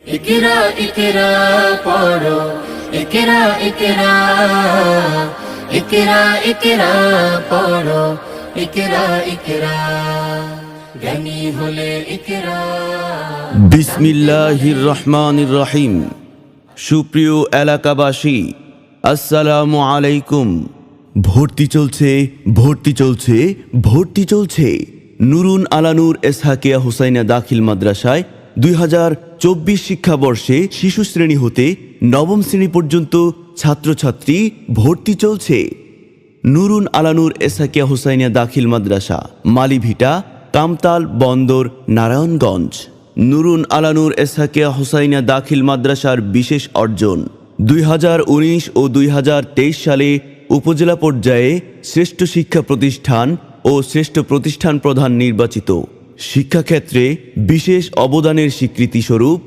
ইকরা ইকরা পড়ো, ইকরা ইকরা, ইকরা ইকরা পড়ো, ইকরা ইকরা, জ্ঞানী হলে ইকরা। বিসমিল্লাহির রহমানির রহিম। সুপ্রিয় এলাকাবাসী, আসসালামু আলাইকুম। ভর্তি চলছে, ভর্তি চলছে, ভর্তি চলছে। নুরুন আলা নূর এসহাকিয়া হুসাইনা দাখিল মাদ্রাসায় 2024 শিক্ষাবর্ষে শিশু শ্রেণী হতে নবম শ্রেণী পর্যন্ত ছাত্রছাত্রী ভর্তি চলছে। নুরুন আলা নূর এসহাকিয়া হুসাইনা দাখিল মাদ্রাসা, মালিভিটা, কামতাল বন্দর, নারায়ণগঞ্জ। নুরুন আলা নূর এসহাকিয়া হুসাইনা দাখিল মাদ্রাসার বিশেষ অর্জন 2019 ও 2023 সালে উপজেলা পর্যায়ে শ্রেষ্ঠ শিক্ষা প্রতিষ্ঠান ও শ্রেষ্ঠ প্রতিষ্ঠান প্রধান নির্বাচিত। শিক্ষাক্ষেত্রে বিশেষ অবদানের স্বীকৃতিস্বরূপ